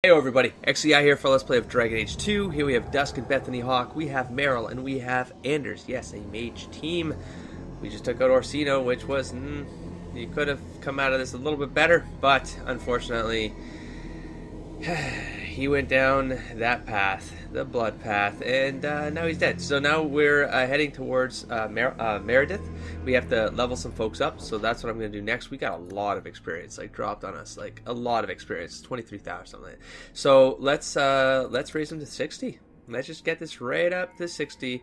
Hey everybody, XCI here for Let's Play of Dragon Age 2. Here we have Dusk and Bethany Hawk, we have Meryl, and we have Anders. Yes, a mage team. We just took out Orsino, which was, you could have come out of this a little bit better, but unfortunately, he went down that path, the blood path, and now he's dead. So now we're heading towards Meredith. We have to level some folks up, so that's what I'm going to do next. We got a lot of experience, like, dropped on us, like, a lot of experience, 23,000 something like that. So let's raise them to 60. Let's just get this right up to 60.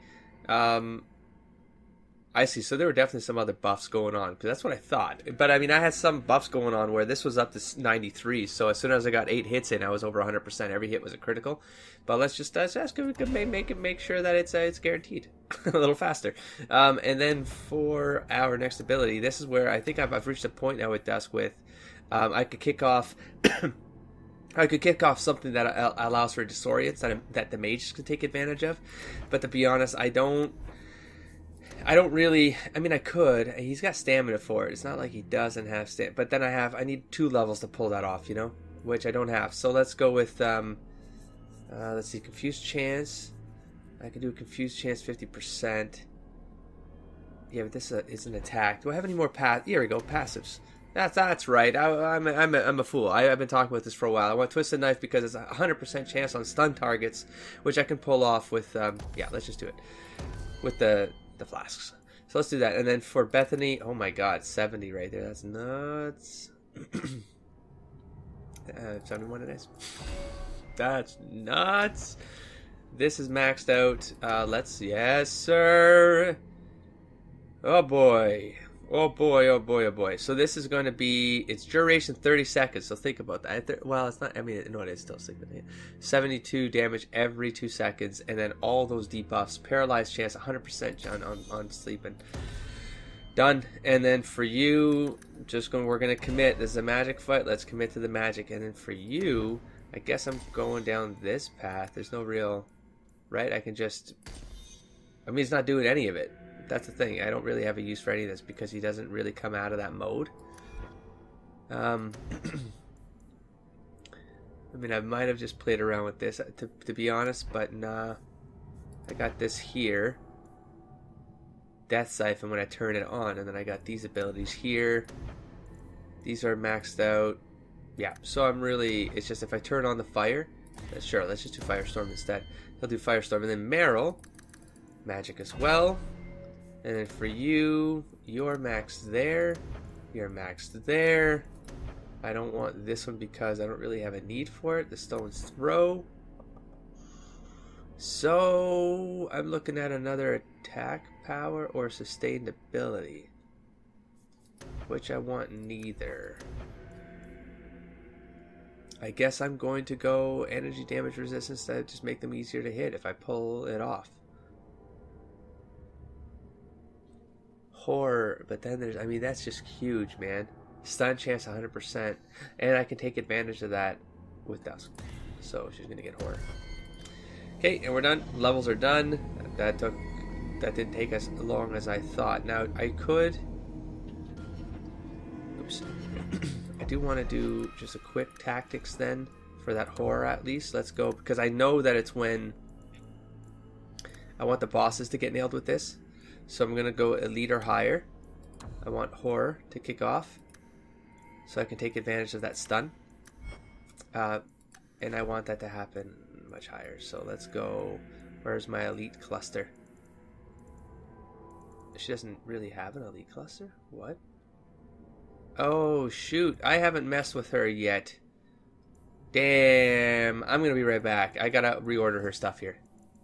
I see, so there were definitely some other buffs going on, because that's what I thought. But, I mean, I had some buffs going on where this was up to 93, so as soon as I got 8 hits in, I was over 100%. Every hit was a critical. But let's just ask if we can make sure that it's guaranteed a little faster. And then for our next ability, this is where I think I've reached a point now with Dusk with I could kick off... I could kick off something that allows for disorients that the mages can take advantage of. But to be honest, I don't really, I mean, I could. He's got stamina for it. It's not like he doesn't have stamina. But then I need 2 levels to pull that off, you know? Which I don't have. So let's go with, let's see, Confused Chance. I can do a Confused Chance 50%. Yeah, but this is an attack. Do I have any more Here we go, passives. That's right. I'm a fool. I've been talking about this for a while. I want Twisted Knife because it's a 100% chance on stun targets, which I can pull off with, yeah, let's just do it. With the flasks. So let's do that. And then for Bethany, oh my god, 70 right there. That's nuts. 71 it is. That's nuts. This is maxed out. Yes, sir. Oh boy. Oh boy, oh boy, oh boy. So this is going to be, its duration 30 seconds, so think about that. Well, it's not, I mean, no, it is still sleeping. 72 damage every 2 seconds, and then all those debuffs. Paralyzed chance, 100% on sleeping. Done. And then for you, we're going to commit. This is a magic fight. Let's commit to the magic. And then for you, I guess I'm going down this path. There's no real, right? I can just, I mean, it's not doing any of it. That's the thing. I don't really have a use for any of this because he doesn't really come out of that mode. I mean, I might have just played around with this, to be honest, but nah. I got this here. Death Siphon when I turn it on, and then I got these abilities here. These are maxed out. Yeah, so I'm really, it's just if I turn on the fire, sure, let's just do Firestorm instead. I'll do Firestorm, and then Meryl, magic as well. And then for you, you're maxed there. You're maxed there. I don't want this one because I don't really have a need for it. The Stone's Throw. So I'm looking at another attack power or sustained ability, which I want neither. I guess I'm going to go energy damage resistance to just make them easier to hit if I pull it off. Horror, but then there's, I mean, that's just huge, man. Stun chance 100%, and I can take advantage of that with Dusk. So she's gonna get horror. Okay, and we're done. Levels are done. That didn't take as long as I thought. Now I could, oops. I do want to do just a quick tactics then for that horror at least. Let's go, because I know that it's when I want the bosses to get nailed with this. So I'm going to go elite or higher. I want horror to kick off so I can take advantage of that stun. And I want that to happen much higher. So let's go, where's my elite cluster? She doesn't really have an elite cluster? What? Oh shoot, I haven't messed with her yet. Damn, I'm going to be right back. I got to reorder her stuff here.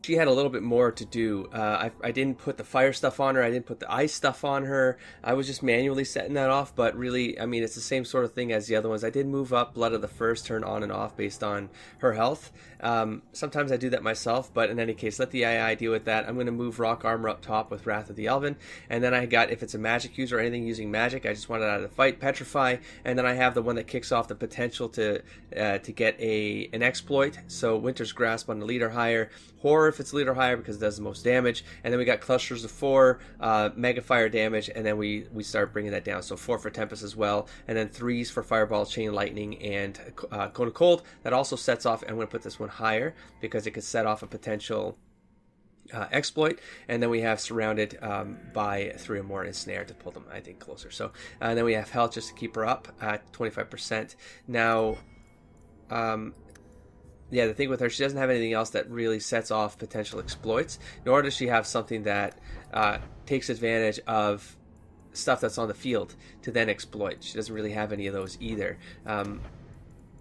She had a little bit more to do. I didn't put the fire stuff on her. I didn't put the ice stuff on her. I was just manually setting that off. But really, I mean, it's the same sort of thing as the other ones. I did move up Blood of the First, turn on and off based on her health. Sometimes I do that myself. But in any case, let the AI deal with that. I'm going to move Rock Armor up top with Wrath of the Elven. And then I got, if it's a magic user or anything using magic, I just want it out of the fight, Petrify. And then I have the one that kicks off the potential to get an exploit. So Winter's Grasp on the leader higher. Horror if it's lead or higher because it does the most damage. And then we got clusters of 4, mega fire damage, and then we start bringing that down. So 4 for Tempest as well, and then 3s for Fireball, Chain Lightning, and Cone of Cold. That also sets off, I'm going to put this one higher because it could set off a potential exploit. And then we have Surrounded by 3 or more, and Snare to pull them, I think, closer. So and then we have Health just to keep her up at 25%. Now, yeah, the thing with her, she doesn't have anything else that really sets off potential exploits, nor does she have something that takes advantage of stuff that's on the field to then exploit. She doesn't really have any of those either,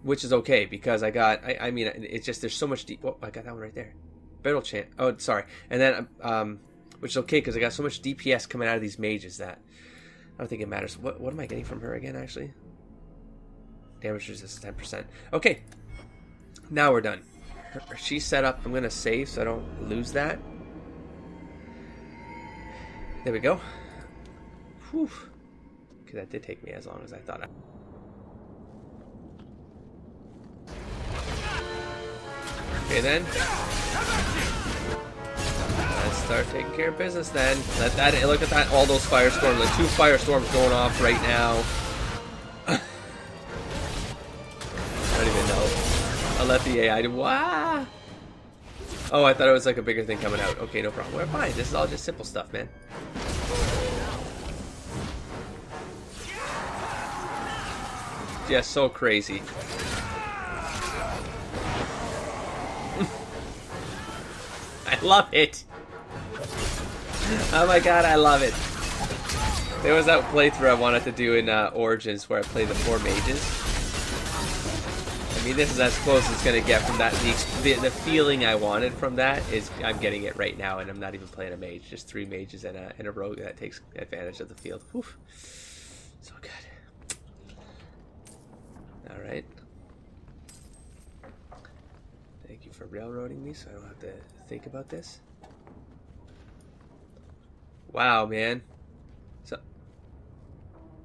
which is okay because I mean, it's just there's so much oh, I got that one right there. Battle Chant. Oh, sorry. And then, which is okay because I got so much DPS coming out of these mages that I don't think it matters. What am I getting from her again, actually? Damage resist 10%. Okay. Now we're done. She's set up. I'm going to save so I don't lose that. There we go. Whew. Okay, that did take me as long as I thought. Okay, then. Let's start taking care of business then. Look at that. All those firestorms. The 2 firestorms going off right now. I don't even know. I'll let the AI do. Wah! Oh, I thought it was like a bigger thing coming out. Okay, no problem. We're fine. This is all just simple stuff, man. Yeah, so crazy. I love it. Oh my god, I love it. There was that playthrough I wanted to do in Origins where I played the 4 mages. I mean, this is as close as it's going to get from that. The feeling I wanted from that is I'm getting it right now, and I'm not even playing a mage. Just 3 mages and a rogue that takes advantage of the field. Whew. So good. Alright. Thank you for railroading me so I don't have to think about this. Wow, man. So,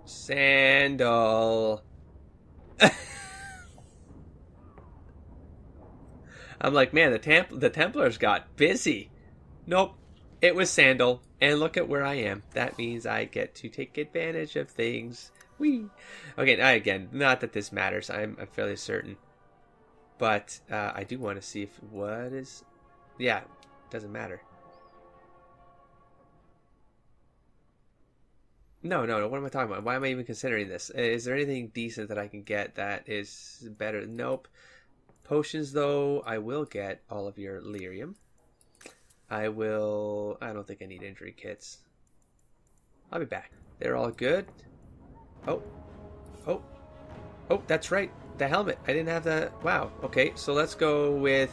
Sandal. I'm like, man, the Templars got busy. Nope, it was Sandal, and look at where I am. That means I get to take advantage of things. Whee! Okay, again, not that this matters. I'm fairly certain, but I do want to see if what is. Yeah, doesn't matter. No. What am I talking about? Why am I even considering this? Is there anything decent that I can get that is better? Nope. Potions, though, I will get all of your lyrium. I don't think I need injury kits. I'll be back. They're all good. Oh, that's right. The helmet. I didn't have the. Wow. Okay, so let's go with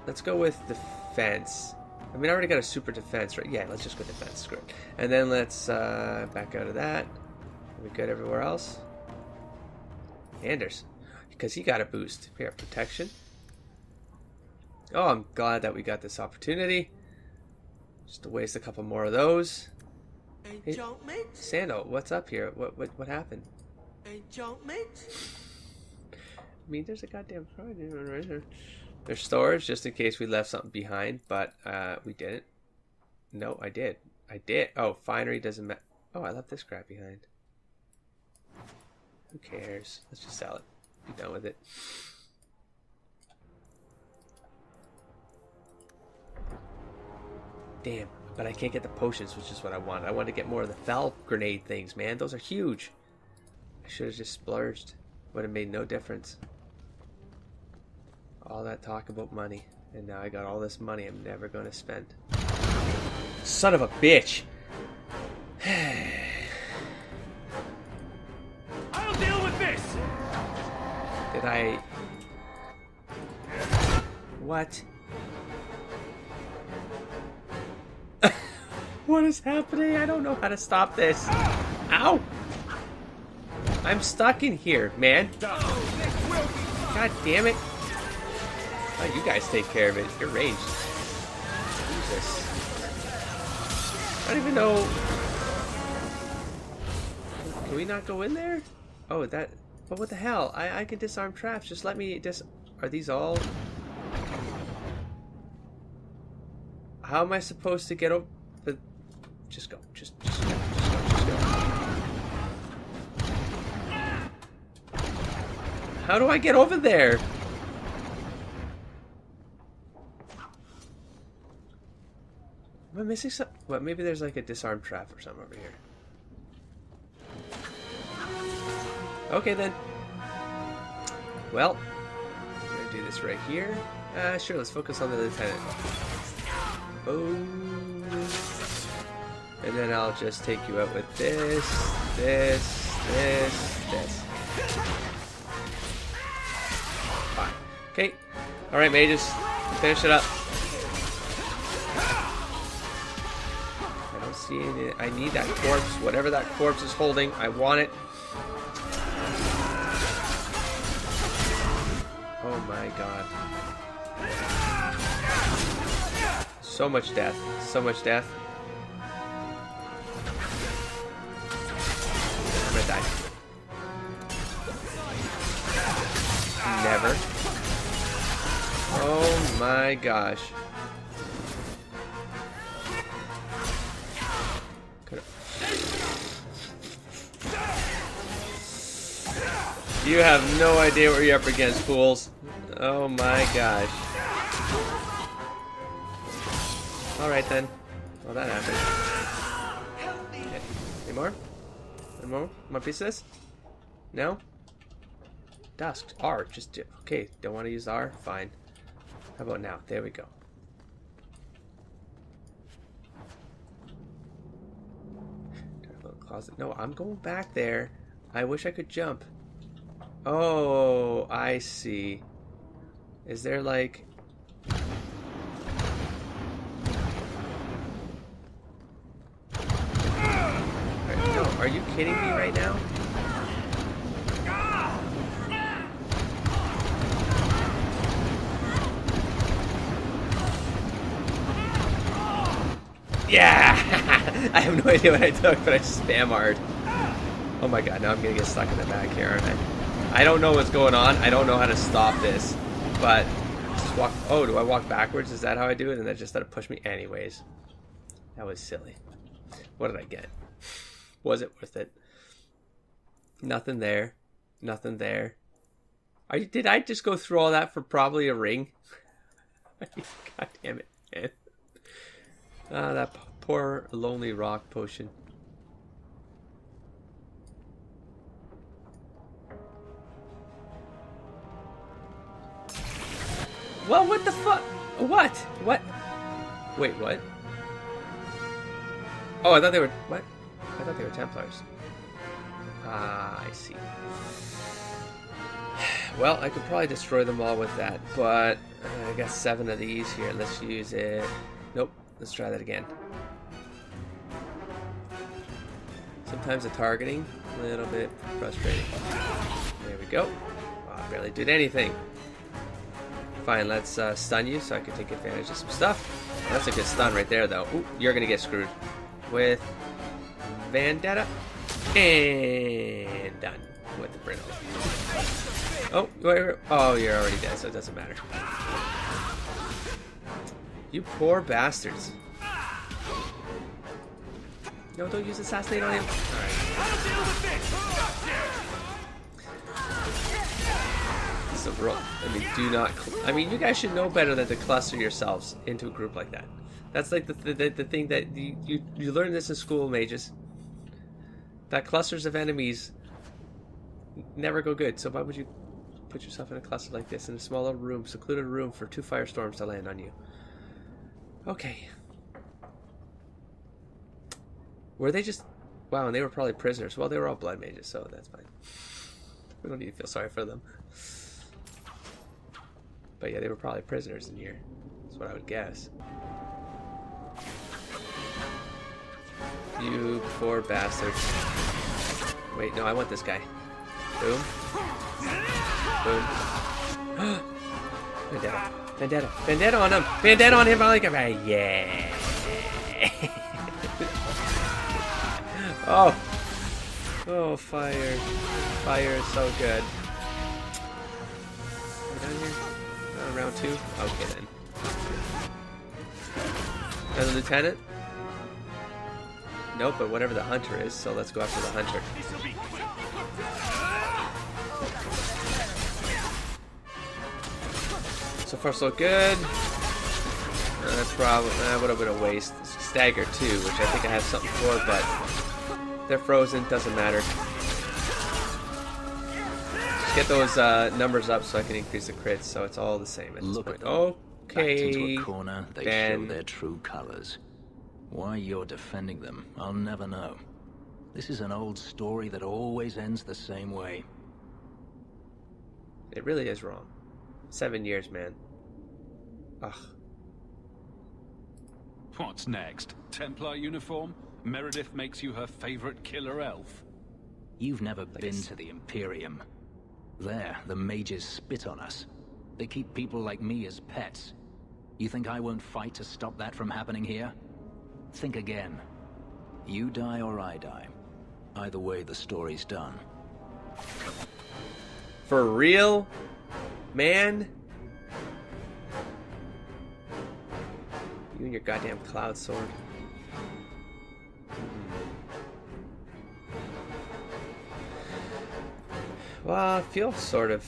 defense. I mean, I already got a super defense, right? Yeah, let's just go defense. Screw it. And then let's back out of that. Are we good everywhere else? Anders. Because he got a boost. Here, protection. Oh, I'm glad that we got this opportunity. Just to waste a couple more of those. Hey, Sandal, what's up here? What happened? Hey, junk mate. I mean, there's a goddamn card right here. There's storage just in case we left something behind, but we didn't. No, I did. Oh, finery doesn't matter. Oh, I left this crap behind. Who cares? Let's just sell it. Be done with it. Damn, but I can't get the potions, which is what I want. I want to get more of the foul grenade things, man. Those are huge. I should have just splurged. Would have made no difference. All that talk about money, and now I got all this money I'm never going to spend. Son of a bitch! I'll deal with this. Did I... What? What is happening? I don't know how to stop this. Ow! I'm stuck in here, man. God damn it. Oh, you guys take care of it. You're ranged. Jesus. I don't even know. Can we not go in there? Oh, that... But what the hell? I can disarm traps. Just let me Are these all... How am I supposed to get over? Just go. Just go. Just go. How do I get over there? Am I missing something? What? Maybe there's like a disarm trap or something over here. Okay then. Well, I'm gonna do this right here. Sure, let's focus on the lieutenant. Boom. And then I'll just take you out with this. Fine. Okay. Alright, mages. Finish it up. I don't see any. I need that corpse. Whatever that corpse is holding, I want it. Oh my god. So much death. So much death. I'm gonna die. Never. Oh my gosh. You have no idea what you're up against, fools. Oh my gosh. Alright then. Well, that happened. Okay. Any more? Any more? Want a piece of this? No? Dusk. R. Just do. Okay. Don't want to use R? Fine. How about now? There we go. Closet. No, I'm going back there. I wish I could jump. Oh, I see. Is there like... No, are you kidding me right now? Yeah! I have no idea what I took, but I spam hard. Oh my god, now I'm gonna get stuck in the back here, aren't I? I don't know what's going on. I don't know how to stop this. But just walk. Oh, do I walk backwards? Is that how I do it? And that just let it push me anyways. That was silly. What did I get? Was it worth it? Nothing there. Nothing there. Did I just go through all that for probably a ring? God damn it, man. Ah, that poor lonely rock potion. Well, what the fuck? What? What? Wait, what? Oh, I thought they were... What? I thought they were Templars. Ah, I see. Well, I could probably destroy them all with that, but I got 7 of these here. Let's use it. Nope. Let's try that again. Sometimes the targeting, a little bit frustrating. There we go. Oh, I barely did anything. Fine, let's stun you so I can take advantage of some stuff. That's a good stun right there, though. Ooh, you're gonna get screwed with Vendetta. And done with the brittle. Oh, wait. Oh, you're already dead, so it doesn't matter. You poor bastards. No, don't use assassinate on him. Alright. This is a real... I mean, do not... I mean, you guys should know better than to cluster yourselves into a group like that. That's like the thing that... You learn this in school, mages. That clusters of enemies never go good. So why would you put yourself in a cluster like this in a small little room, secluded room for 2 firestorms to land on you? Okay. Were they just... Wow, and they were probably prisoners. Well, they were all blood mages, so that's fine. We don't need to feel sorry for them. But yeah, they were probably prisoners in here. That's what I would guess. You poor bastards. Wait, no, I want this guy. Boom. Boom. Vendetta. Vendetta. Vendetta on him. Vendetta on him. I like him. Yeah. Oh. Oh, fire. Fire is so good. Are we down here? Round 2? Okay then. And the lieutenant? Nope, but whatever the hunter is, so let's go after the hunter. So far so good. That's probably would have been a waste. Stagger too, which I think I have something for, but they're frozen, doesn't matter. Just get those numbers up so I can increase the crits, so it's all the same at this Look point. at them. Backed into Okay, a corner, they then show their true colors. Why you're defending them, I'll never know. This is an old story that always ends the same way. it really is wrong. 7 years, man. Ugh. What's next? Templar uniform? Meredith makes you her favorite killer elf? You've never been to the Imperium. There, the mages spit on us. They keep people like me as pets. You think I won't fight to stop that from happening here? Think again. You die or I die. Either way, the story's done. For real? Man? You and your goddamn cloud sword. Well, I feel sort of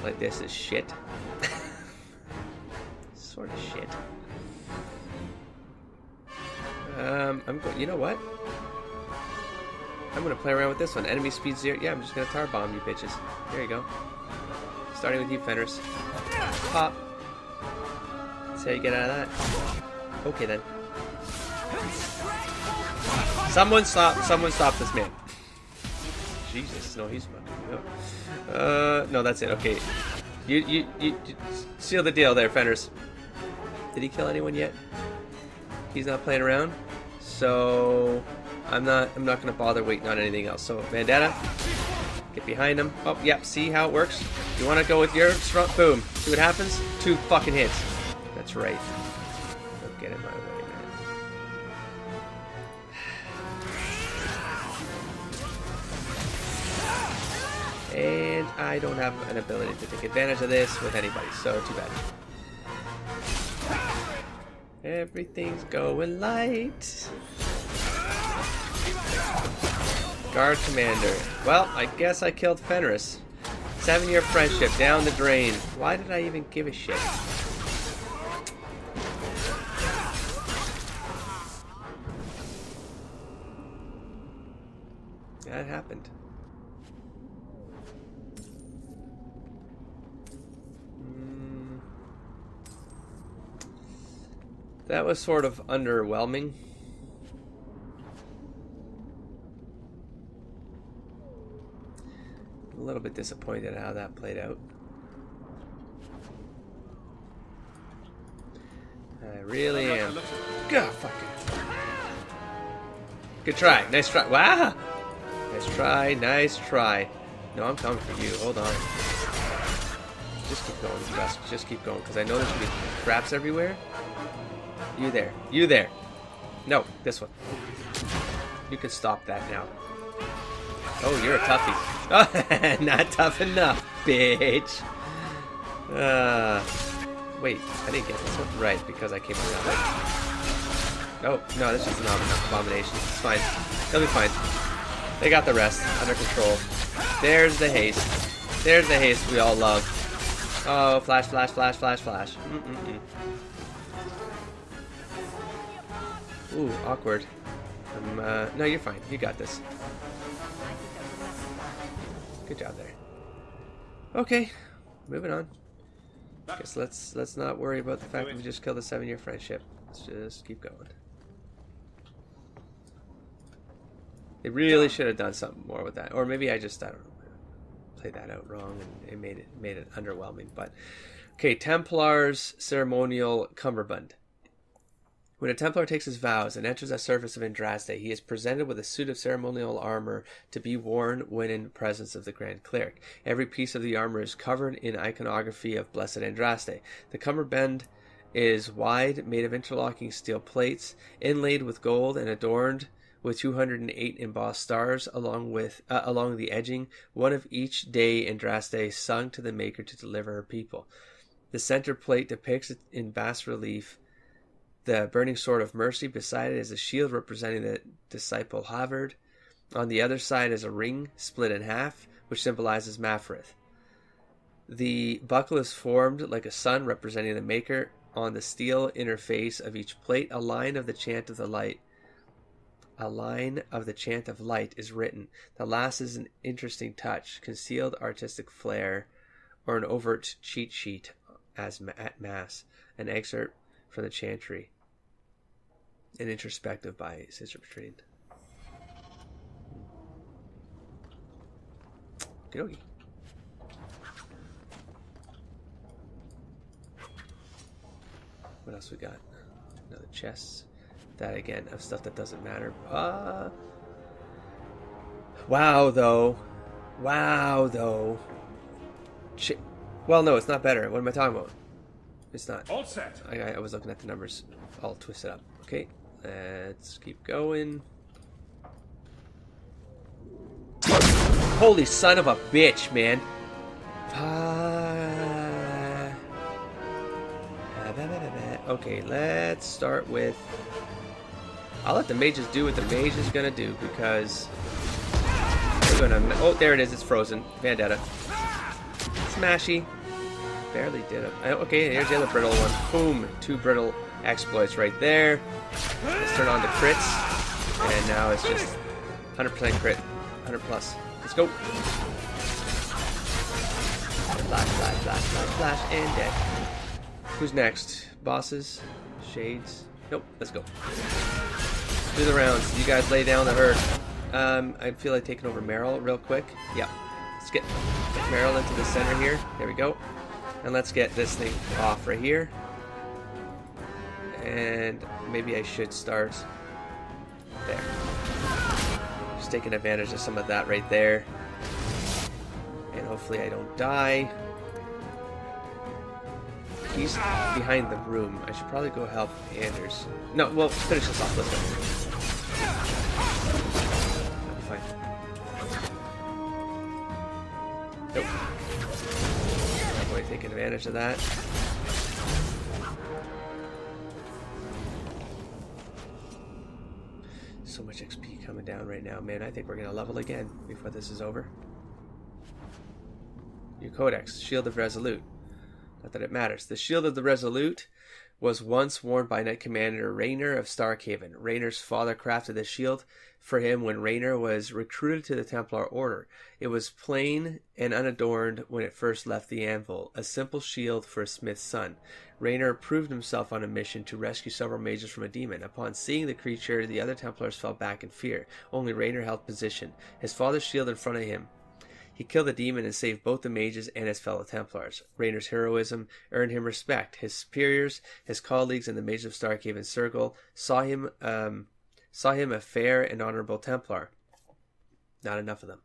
like this is shit. Sort of shit. You know what? I'm gonna play around with this one. Enemy speed 0. Yeah, I'm just gonna tar bomb you bitches. There you go. Starting with you, Fenris. Pop. See how you get out of that. Okay then. Someone stop this man. Jesus, no, he's fucking up. No, that's it. Okay, you seal the deal there, Fenris. Did he kill anyone yet? He's not playing around, so I'm not gonna bother waiting on anything else. So Vendetta, get behind him. Oh, yep. See how it works? You want to go with your strong boom? See what happens? 2 fucking hits. That's right. Don't get in my way, man. And I don't have an ability to take advantage of this with anybody, so too bad. Everything's going light. Guard commander. Well, I guess I killed Fenris. 7-year friendship down the drain. Why did I even give a shit? That happened. That was sort of underwhelming. A little bit disappointed how that played out. I really am. God, fuck it. Good try. Nice try. Wow. Nice try. Nice try. No, I'm coming for you. Hold on. Just keep going, Gus. Just keep going, because I know there's going to be traps everywhere. You there. You there. No, this one. You can stop that now. Oh, you're a toughie. Not tough enough, bitch. Wait, I didn't get this one right because I came around it. No, that's just an abomination. It's fine. They'll be fine. They got the rest under control. There's the haste. There's the haste we all love. Oh, flash, flash, flash, flash, flash. Ooh, awkward. No, you're fine. You got this. Good job there. Okay, moving on. Guess let's not worry about the fact that we just killed a 7-year friendship. Let's just keep going. They really should have done something more with that, or maybe I don't know, played that out wrong and it made it underwhelming. But okay, Templar's ceremonial cummerbund. When a Templar takes his vows and enters the service of Andraste, he is presented with a suit of ceremonial armor to be worn when in the presence of the Grand Cleric. Every piece of the armor is covered in iconography of Blessed Andraste. The cummerbund is wide, made of interlocking steel plates, inlaid with gold and adorned with 208 embossed stars along the edging, one of each day Andraste sung to the Maker to deliver her people. The center plate depicts in bas relief the burning sword of mercy. Beside it is a shield representing the disciple Havard. On the other side is a ring split in half, which symbolizes Mafrith. The buckle is formed like a sun, representing the Maker. On the steel inner face of each plate, a line of the chant of the light. A line of the chant of light is written. The last is an interesting touch, concealed artistic flair, or an overt cheat sheet as at Mass. An excerpt from the chantry. An introspective by Sister Patrine. Good. What else we got? Another chest. That again of stuff that doesn't matter. Wow though. Well, no, it's not better. What am I talking about? It's not. All set. I was looking at the numbers all twisted up. Okay, let's keep going. Holy son of a bitch, man. Okay, let's start with... I'll let the mages do what the mage is gonna do, because... They're gonna... Oh, there it is, it's frozen. Vendetta. Smashy. Barely did it. Okay, here's the other brittle one. Boom. 2 brittle exploits right there. Let's turn on the crits. And now it's just 100% crit. 100 plus. Let's go. Flash, and dead. Who's next? Bosses? Shades? Nope, let's go. Do the rounds. You guys lay down the herd. I feel like taking over Meryl real quick. Yeah. Let's get Meryl into the center here. There we go. And let's get this thing off right here. And maybe I should start there. Just taking advantage of some of that right there. And hopefully I don't die. He's behind the room. I should probably go help Anders. No, well, finish this off. Let's go. That'll be fine. Nope. I'm going to take advantage of that. So much XP coming down right now, man. I think we're going to level again before this is over. Your Codex, Shield of Resolute. Not that it matters. The Shield of the Resolute was once worn by Knight Commander Raynor of Starkhaven. Raynor's father crafted the shield for him when Raynor was recruited to the Templar Order. It was plain and unadorned when it first left the anvil, a simple shield for a smith's son. Raynor proved himself on a mission to rescue several mages from a demon. Upon seeing the creature, the other Templars fell back in fear. Only Raynor held position, his father's shield in front of him. He killed the demon and saved both the mages and his fellow Templars. Raynor's heroism earned him respect. His superiors, his colleagues in the Mages of Starkhaven Circle saw him a fair and honorable Templar. Not enough of them.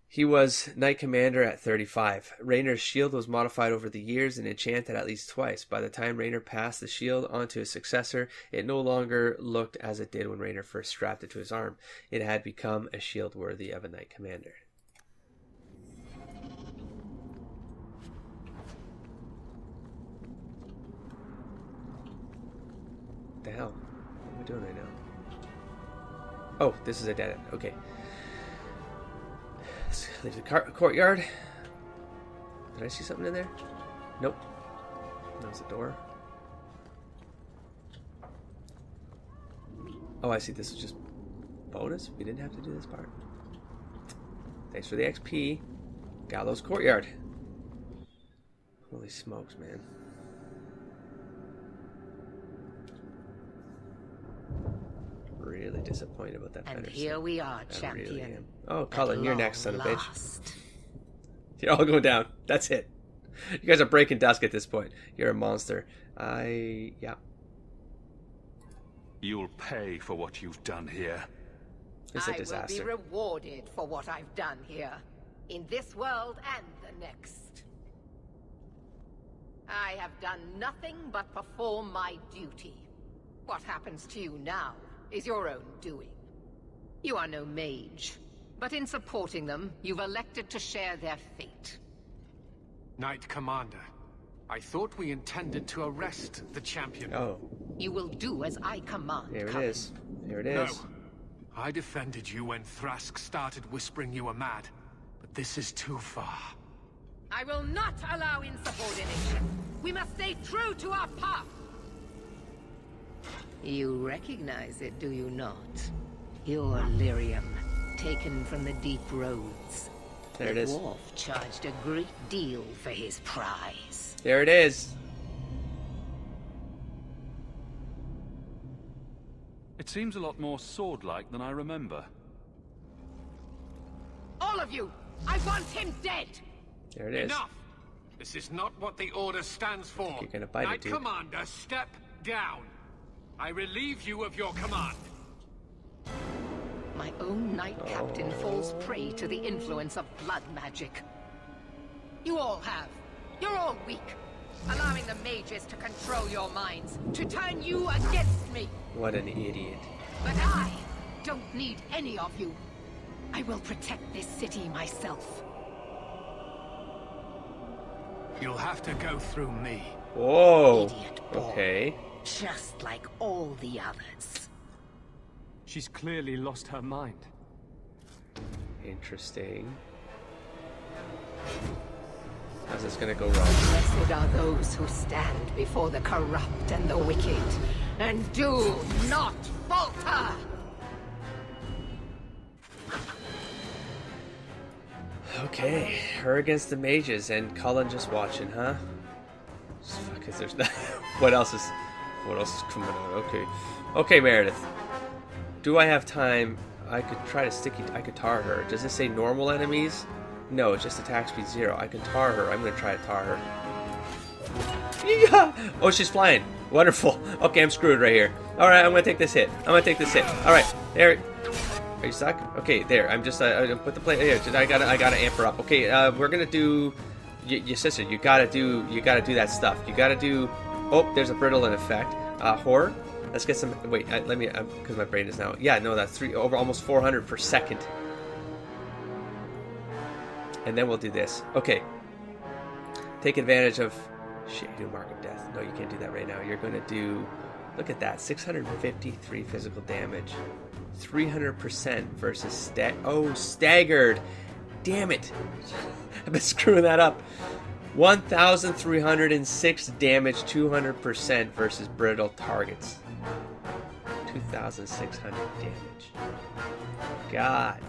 He was Knight Commander at 35. Raynor's shield was modified over the years and enchanted at least twice. By the time Raynor passed the shield on to his successor, it no longer looked as it did when Raynor first strapped it to his arm. It had become a shield worthy of a Knight Commander. The hell? What am I doing right now? Oh, this is a dead end. Okay. Let's leave the courtyard. Did I see something in there? Nope. That was the door. Oh, I see. This is just bonus. We didn't have to do this part. Thanks for the XP. Gallows Courtyard. Holy smokes, man. Really disappointed about that. And here we are, champion. Really oh, Cullen, you're next, son of a bitch. You're all going down. That's it. You guys are breaking dusk at this point. You're a monster. Yeah. You'll pay for what you've done here. It's a disaster. I will be rewarded for what I've done here, in this world and the next. I have done nothing but perform my duty. What happens to you now is your own doing. You are no mage, but in supporting them, you've elected to share their fate. Knight Commander, I thought we intended to arrest the champion. Oh, You will do as I command. there it Cullen. is. There it No. is. I defended you when Thrask started whispering you were mad. But this is too far. I will not allow insubordination. We must stay true to our path. You recognize it, do you not? Your lyrium, taken from the deep roads. There it The is. dwarf charged a great deal for his prize. There it is. It seems a lot more sword-like than I remember. All of you, I want him dead. There it is. Enough! This is not what the Order stands for. You're gonna bite it, Knight dude. Commander, step down. I relieve you of your command. My own knight captain falls prey to the influence of blood magic. You all have. You're all weak. Allowing the mages to control your minds, to turn you against me. What an idiot. But I don't need any of you. I will protect this city myself. You'll have to go through me. Whoa. Idiot boy. Okay. Just like all the others. She's clearly lost her mind. Interesting. How's this gonna go wrong? Blessed are those who stand before the corrupt and the wicked, and do not falter! Okay, her against the mages and Cullen just watching, huh? Fuck, is there's not. What else is coming out? Okay, okay, Meredith. Do I have time? I could try to I could tar her. Does it say normal enemies? No, it's just attack speed 0. I can tar her. I'm gonna try to tar her. Yeah! Oh, she's flying. Wonderful. Okay, I'm screwed right here. All right, I'm gonna take this hit. All right, there. Are you stuck? Okay, there. I'm just I put the plate here. I gotta amp her up. Okay, we're gonna do. Your sister, you gotta do that stuff. You gotta do. Oh, there's a brittle in effect. Horror. Let's get some. Wait, let me. Because my brain is now. Yeah, no, that's over almost 400 per second. And then we'll do this. Okay. Take advantage of. Shit, do mark of death. No, you can't do that right now. You're gonna do. Look at that. 653 physical damage. 300% versus staggered. Damn it. I've been screwing that up. 1,306 damage, 200% versus brittle targets. 2,600 damage. God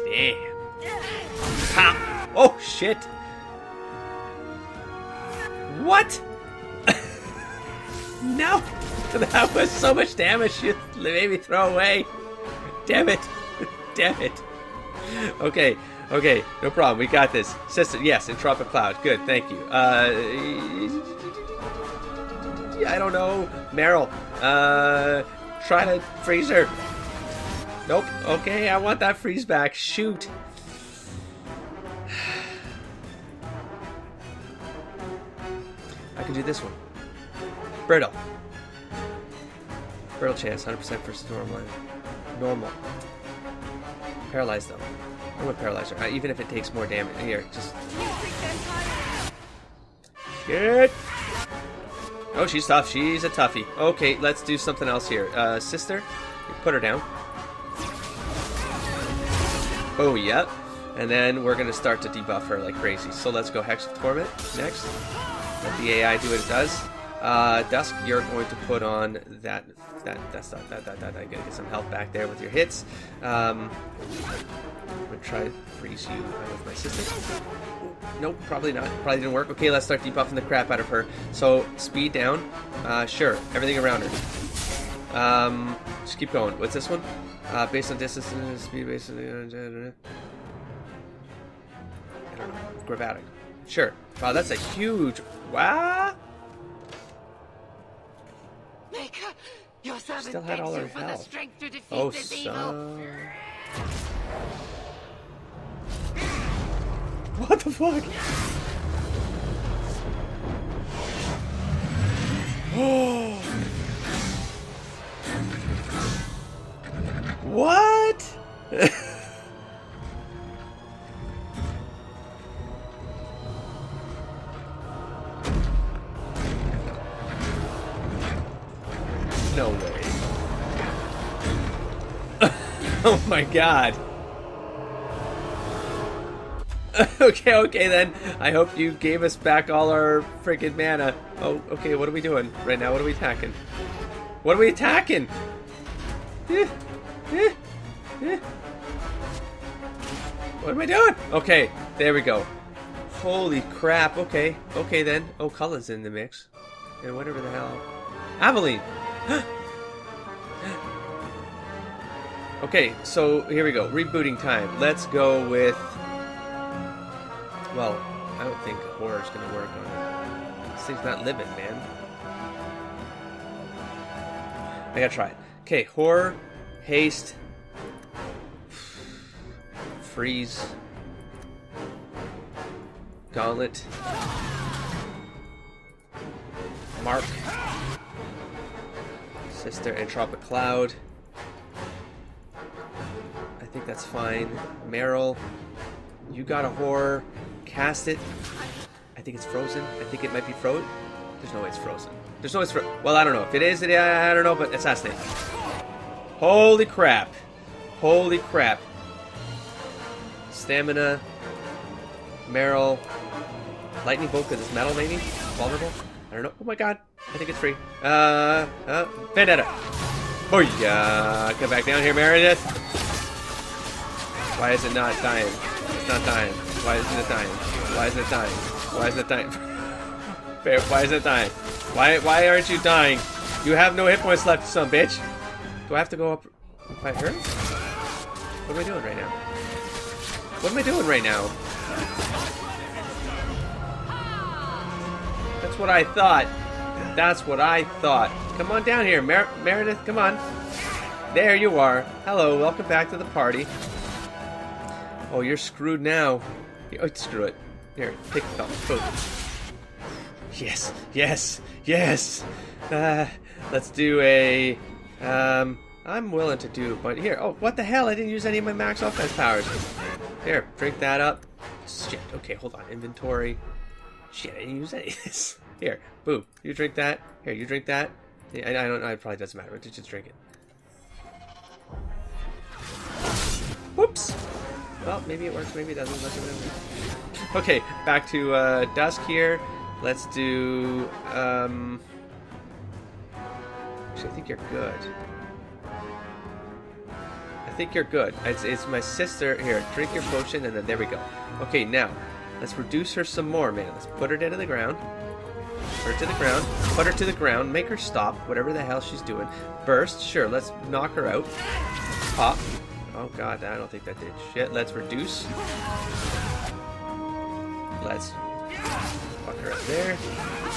damn. Pow. Oh, shit. What? No. That was so much damage you made me throw away. Damn it. Damn it. Okay, no problem. We got this. Sister, yes, interrupt a cloud. Good, thank you. I don't know. Meryl, try to freeze her. Nope. Okay, I want that freeze back. Shoot. I can do this one. Brittle. Brittle chance, 100% versus normal. Paralyzed though. I'm gonna paralyze her, even if it takes more damage. Here, just. Good. Oh, she's tough. She's a toughie. Okay, let's do something else here. Sister, put her down. Oh, yep. And then we're gonna start to debuff her like crazy. So let's go Hex of Torment next. Let the AI do what it does. Dusk, you're going to put on that. I gotta get some health back there with your hits. I'm gonna try to freeze you with my sister. Nope, probably not. Probably didn't work. Okay, let's start debuffing the crap out of her. So speed down. Sure, everything around her. Just keep going. What's this one? Based on distance and speed, based on I don't know. Gravatic. Sure. Wow, that's a huge. Wow. Maker, your servant Still had all begs her you for the health. strength to defeat Oh, this evil. son. What the fuck? Oh. What? No way. Oh my god. Okay then. I hope you gave us back all our freaking mana. Oh, okay, what are we doing right now? What are we attacking? What are we attacking? What am I doing? Okay, there we go. Holy crap, okay. Okay then. Oh, Cullen's in the mix. And whatever the hell. Aveline! Okay, so here we go. Rebooting time. Let's go with... Well, I don't think horror's gonna work on it. This thing's not living, man. I gotta try it. Okay, horror, haste, freeze, gauntlet, mark, sister, entropic cloud. I think that's fine. Meryl, you got a horror. Cast it. I think it's frozen. I think it might be frozen. There's no way it's frozen. There's no way it's frozen. Well, I don't know. If it is, I don't know, but assassinate. Holy crap. Holy crap. Stamina. Meryl. Lightning bolt because it's metal, maybe? Vulnerable? I don't know. Oh my god. I think it's free. Vendetta. Oh yeah. Come back down here, Meredith. Why is it not dying? It's not dying. Why isn't it dying? Why isn't it dying? Why isn't it dying? Fair. Why isn't it dying? Why aren't you dying? You have no hit points left, son bitch. Do I have to go up and fight her? What am I doing right now? What am I doing right now? That's what I thought. That's what I thought. Come on down here, Meredith. Come on. There you are. Hello. Welcome back to the party. Oh, you're screwed now. Oh, screw it. Here, take the belt. Boom. Yes, yes, yes. Let's do a... I'm willing to do, but here. Oh, what the hell? I didn't use any of my max offense powers. Here, drink that up. Shit. Okay, hold on. Inventory. Shit, I didn't use any of this. Here, boom. You drink that. Here, you drink that. Yeah, I don't know. It probably doesn't matter. Just drink it. Whoops. Well, maybe it works, maybe it doesn't. Okay, back to Dusk here. Let's do... Actually, I think you're good. I think you're good. It's my sister. Here, drink your potion, and then there we go. Okay, now, let's reduce her some more, man. Let's put her down to the ground. Put her to the ground. Put her to the ground. Make her stop, whatever the hell she's doing. Burst, sure, let's knock her out. Pop. Oh god, I don't think that did shit. Let's reduce. Let's fuck her up there.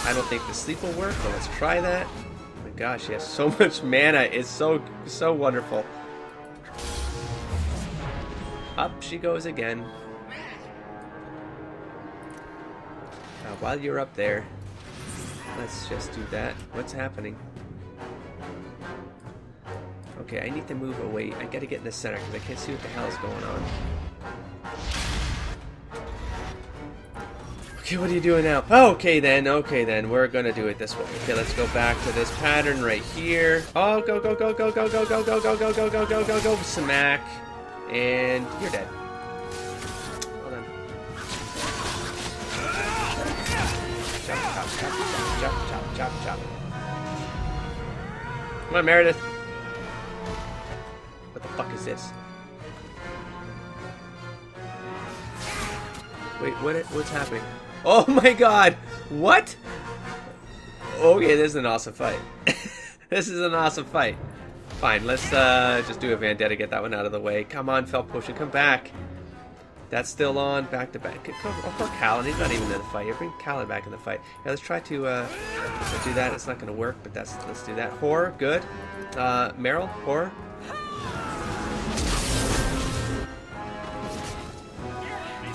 I don't think the sleep will work, but let's try that. Oh my gosh, she has so much mana. It's so wonderful. Up she goes again. Now, while you're up there, let's just do that. What's happening? Okay, I need to move away. I gotta get in the center because I can't see what the hell is going on. Okay, what are you doing now? Okay then, we're gonna do it this way. Okay, let's go back to this pattern right here. Oh, go, go, go, go, go, go, go, go, go, go, go, go, go, go, go, smack. And you're dead. Hold on. Chop, chop, chop, chop, chop, chop, chop. Come on, Meredith. What the fuck is this? Wait, what's happening? Oh my god! What? Okay, this is an awesome fight. This is an awesome fight. Fine, let's just do a Vendetta, get that one out of the way. Come on, Felt Potion, come back. That's still on, back to back. Oh, poor Callan, he's not even in the fight. You bring Callan back in the fight. Yeah, let's try to do that. It's not going to work, but let's do that. Horror, good. Meryl, horror.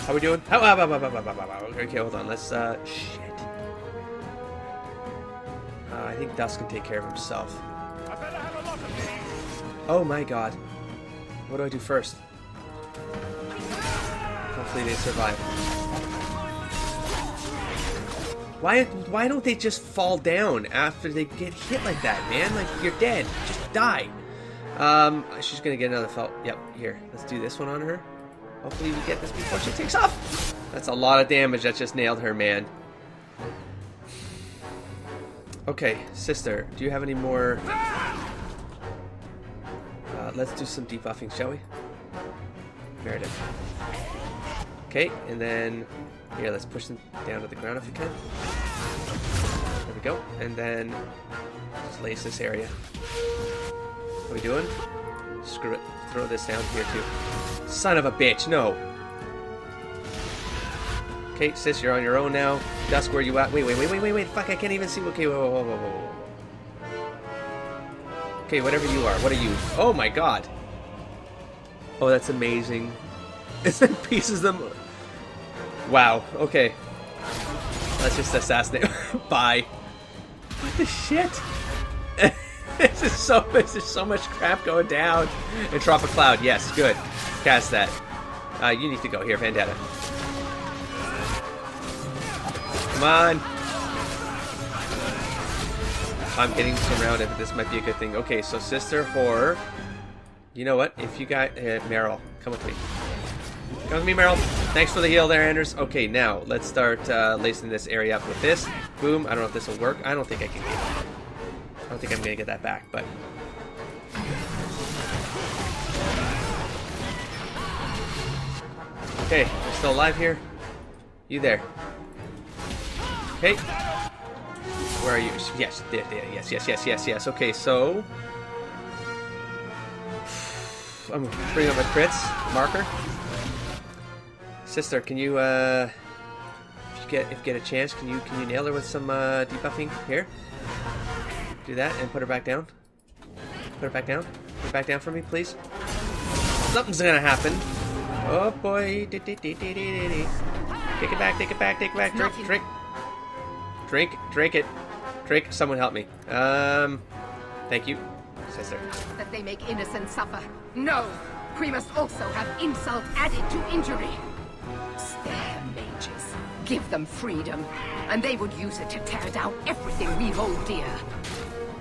How we doing? Okay, hold on. Let's, shit. I think Dusk can take care of himself. Oh my god. What do I do first? Hopefully they survive. Why don't they just fall down after they get hit like that, man? Like, you're dead. Just die. She's gonna get another felt. Yep, here. Let's do this one on her. Hopefully we get this before she takes off. That's a lot of damage that just nailed her, man. Okay, sister, do you have any more? Let's do some debuffing, shall we? Meredith. Okay, and then here, let's push them down to the ground if we can. There we go. And then just lace this area. What are we doing? Screw it. Throw this down here too. Son of a bitch, no. Okay, sis, you're on your own now. Dusk, where you at? Wait. Fuck, I can't even see. Okay, whoa. Okay, whatever you are. What are you? Oh my god. Oh, that's amazing. It's like pieces them. Wow, okay. Let's just assassinate. Bye. What the shit? This is so much crap going down. And drop a cloud. Yes, good. Cast that. You need to go here, Vendetta. Come on. I'm getting surrounded, but this might be a good thing. Okay, so Sister Horror. You know what? If you got Meryl, come with me. Come with me, Meryl. Thanks for the heal there, Anders. Okay, now let's start lacing this area up with this. Boom. I don't know if this will work. I don't think I can get it. I don't think I'm gonna get that back, but okay, you're still alive here. You there? Okay. Where are you? Yes, there. Yes. Okay, so I'm gonna bring up my crits marker. Sister, can you if you get a chance, can you nail her with some debuffing here? Do that and put her back down. Put her back down. Put her back down for me, please. Something's gonna happen. Oh boy. Take it back. Drink it. Drink. Someone help me. Thank you, sister. That they make innocents suffer. No! We must also have insult added to injury. Spare mages. Give them freedom, and they would use it to tear down everything we hold dear.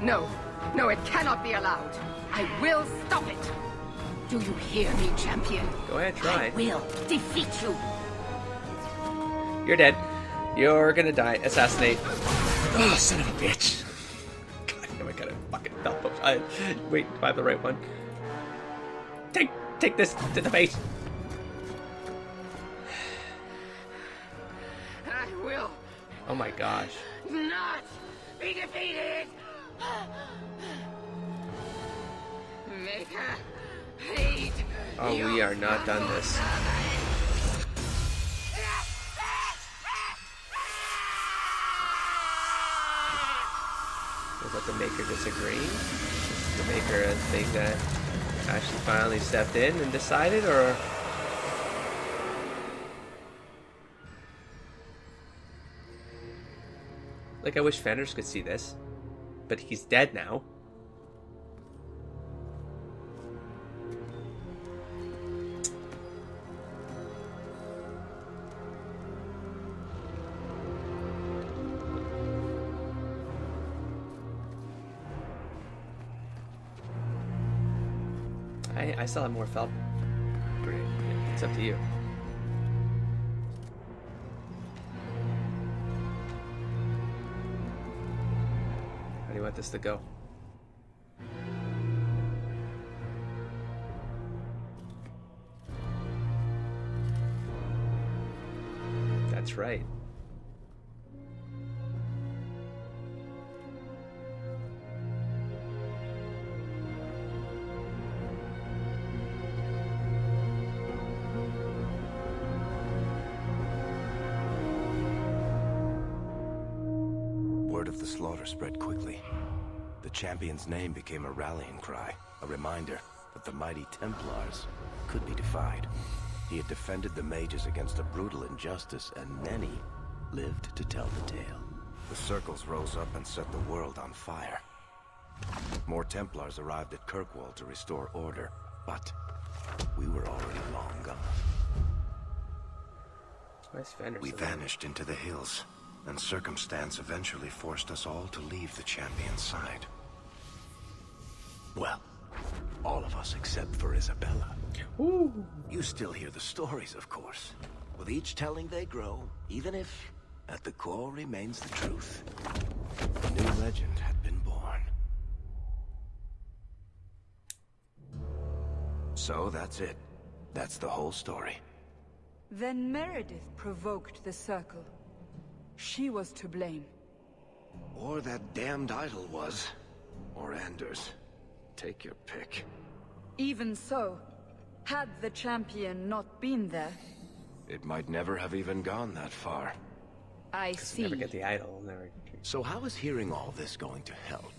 No, it cannot be allowed. I will stop it. Do you hear me, champion? Go ahead, try. I will defeat you. You're dead. You're gonna die. Assassinate. Oh, son of a bitch. God damn, I got a fucking belt push. Wait, do I have the right one? Take this to the face. I will. Oh my gosh. Not be defeated. Make her hate. Oh, we are not done this. Was that the Maker disagreeing? The Maker think that actually finally stepped in and decided, or? Like, I wish Fenders could see this, but he's dead now. I still have more felt. Great. It's up to you. How do you want this to go? That's right. Word of the slaughter spread quickly. The champion's name became a rallying cry, a reminder that the mighty Templars could be defied. He had defended the mages against a brutal injustice, and many lived to tell the tale. The circles rose up and set the world on fire. More Templars arrived at Kirkwall to restore order, but we were already long gone. Where's Fenders? We vanished into the hills. and circumstance eventually forced us all to leave the champion's side. Well, all of us except for Isabella. Ooh. You still hear the stories, of course. With each telling they grow, even if, at the core, remains the truth. A new legend had been born. So that's it. That's the whole story. Then Meredith provoked the Circle. She was to blame. Or that damned idol was. Or Anders. Take your pick. Even so, had the champion not been there... It might never have even gone that far. I see. Never get the idol. Never. So how is hearing all this going to help?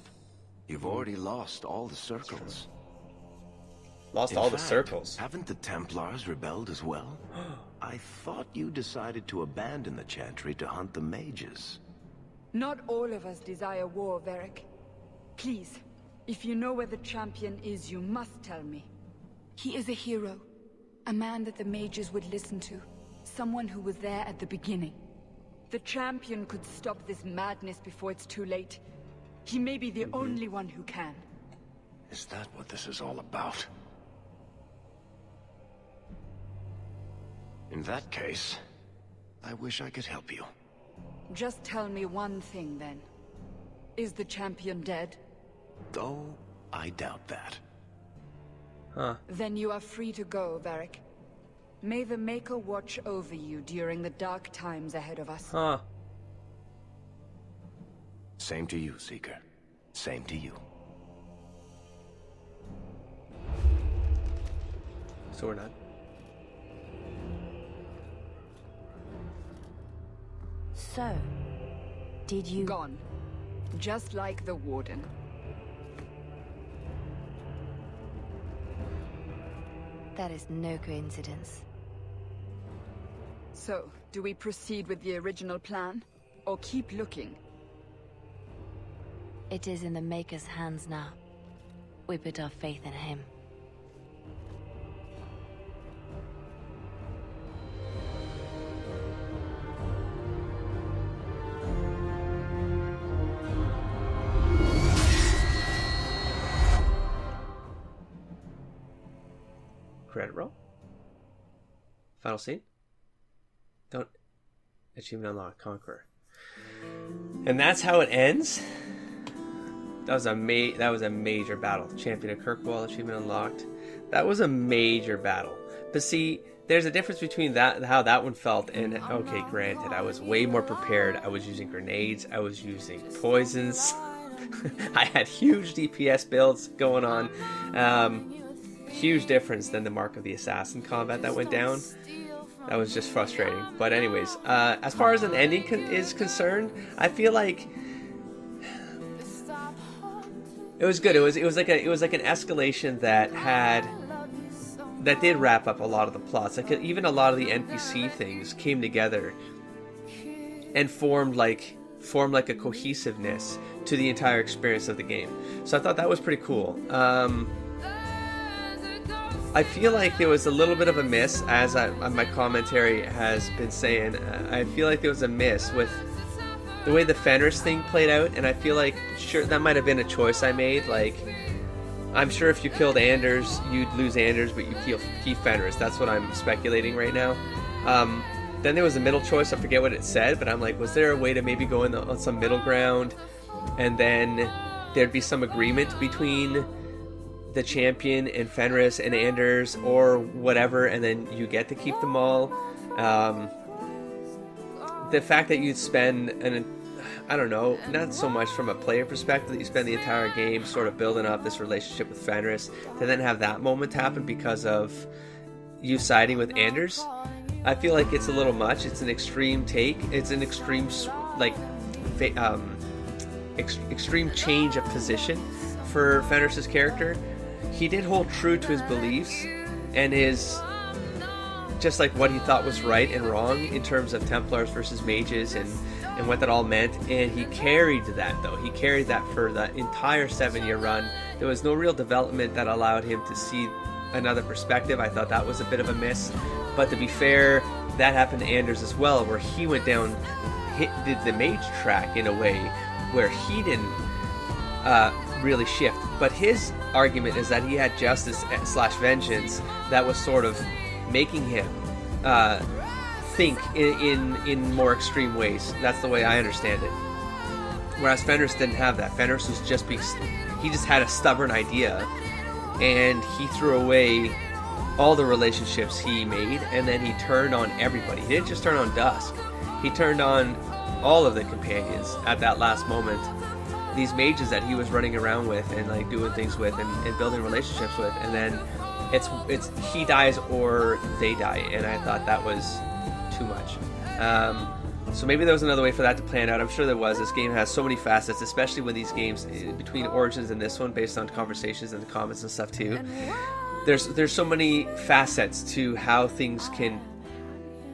You've already lost all the circles. Lost In all the fact, circles. Haven't the Templars rebelled as well? I thought you decided to abandon the Chantry to hunt the mages. Not all of us desire war, Varric. Please, if you know where the champion is, you must tell me. He is a hero. A man that the mages would listen to. Someone who was there at the beginning. The champion could stop this madness before it's too late. He may be the only one who can. Is that what this is all about? In that case, I wish I could help you. Just tell me one thing, then. Is the champion dead? Though, I doubt that. Huh. Then you are free to go, Varric. May the Maker watch over you during the dark times ahead of us. Huh. Same to you, Seeker. Same to you. So we're not. So, did you... Gone. Just like the Warden. That is no coincidence. So, do we proceed with the original plan? Or keep looking? It is in the Maker's hands now. We put our faith in him. Credit roll. Final scene. Don't achievement unlocked. Conqueror. And that's how it ends. That was a major battle. Champion of Kirkwall achievement unlocked. That was a major battle. But see, there's a difference between that, how that one felt, and okay, granted, I was way more prepared. I was using grenades. I was using poisons. I had huge DPS builds going on. Huge difference than the Mark of the Assassin combat that went down. That was just frustrating. But anyways, as far as an ending is concerned, I feel like it was good. It was like an escalation that did wrap up a lot of the plots. Like even a lot of the NPC things came together and formed like a cohesiveness to the entire experience of the game. So I thought that was pretty cool. I feel like there was a little bit of a miss, as my commentary has been saying. I feel like there was a miss with the way the Fenris thing played out, and I feel like, sure, that might have been a choice I made. Like, I'm sure if you killed Anders, you'd lose Anders, but you keep Fenris. That's what I'm speculating right now. Then there was a middle choice. I forget what it said, but I'm like, was there a way to maybe go on some middle ground, and then there'd be some agreement between the champion and Fenris and Anders or whatever, and then you get to keep them all. The fact that you'd spend I don't know, not so much from a player perspective, that you spend the entire game sort of building up this relationship with Fenris, to then have that moment happen because of you siding with Anders. I feel like it's a little much. It's an extreme take. It's an extreme extreme change of position for Fenris's character. He did hold true to his beliefs and his, just like what he thought was right and wrong in terms of Templars versus mages and what that all meant, and he carried that, though. He carried that for the entire 7-year run. There was no real development that allowed him to see another perspective. I thought that was a bit of a miss, but to be fair, that happened to Anders as well, where he went down did the mage track in a way where he didn't really shift. But his argument is that he had justice / vengeance that was sort of making him think in more extreme ways. That's the way I understand it. Whereas Fenris didn't have that. Fenris was he just had a stubborn idea, and he threw away all the relationships he made, and then he turned on everybody. He didn't just turn on Dusk. He turned on all of the companions at that last moment. These mages that he was running around with and like doing things with and building relationships with, and then it's he dies or they die, and I thought that was too much. So maybe there was another way for that to plan out. I'm sure there was. This game has so many facets, especially when these games between Origins and this one, based on conversations in the comments and stuff too. There's so many facets to how things can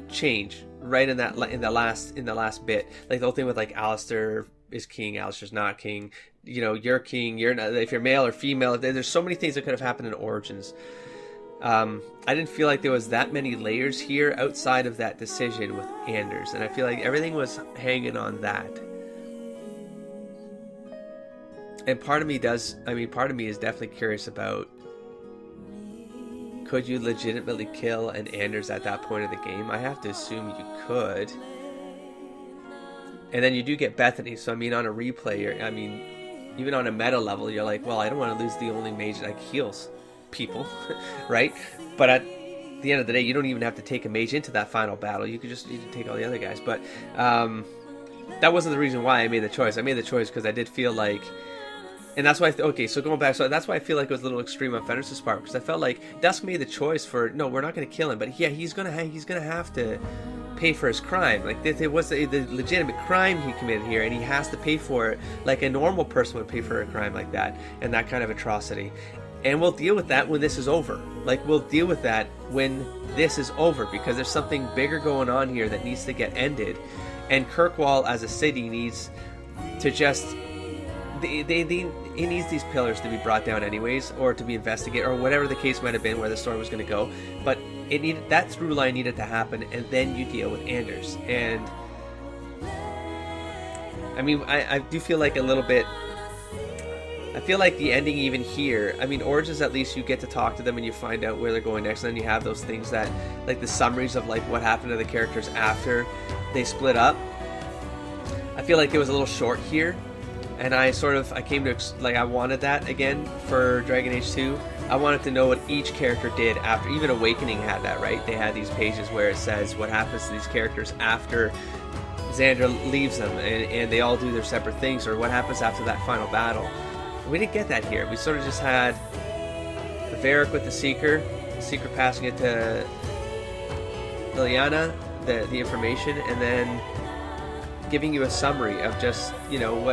change right in the last bit. Like the whole thing with like Alistair is king, Alistair's not king. You know, you're king, you're not. If you're male or female, there's so many things that could have happened in Origins. I didn't feel like there was that many layers here outside of that decision with Anders, and I feel like everything was hanging on that. And part of me is definitely curious about, could you legitimately kill an Anders at that point of the game? I have to assume you could. And then you do get Bethany, so I mean, on a replay, even on a meta level, you're like, well, I don't want to lose the only mage that heals people, right? But at the end of the day, you don't even have to take a mage into that final battle. You could just take all the other guys. But that wasn't the reason why I made the choice. I made the choice because I did feel like, and that's why so going back, so that's why I feel like it was a little extreme on Fenris' part, because I felt like Dusk made the choice for, no, we're not going to kill him, but yeah, he's gonna have to pay for his crime. Like, it was the legitimate crime he committed here, and he has to pay for it like a normal person would pay for a crime like that, and that kind of atrocity. And we'll deal with that when this is over. Like, we'll deal with that when this is over, because there's something bigger going on here that needs to get ended. And Kirkwall as a city needs to just... It needs these pillars to be brought down anyways, or to be investigated, or whatever the case might have been where the story was going to go. But that through line needed to happen, and then you deal with Anders. And I mean, I do feel like a little bit... I feel like the ending even here, I mean, Origins, at least you get to talk to them and you find out where they're going next, and then you have those things that, like the summaries of like what happened to the characters after they split up. I feel like it was a little short here, and I came to, like, I wanted that again for Dragon Age 2. I wanted to know what each character did after. Even Awakening had that, right? They had these pages where it says what happens to these characters after Xandra leaves them, and they all do their separate things, or what happens after that final battle. We didn't get that here. We sort of just had Varric with the Seeker passing it to Liliana, the information, and then giving you a summary of just, you know,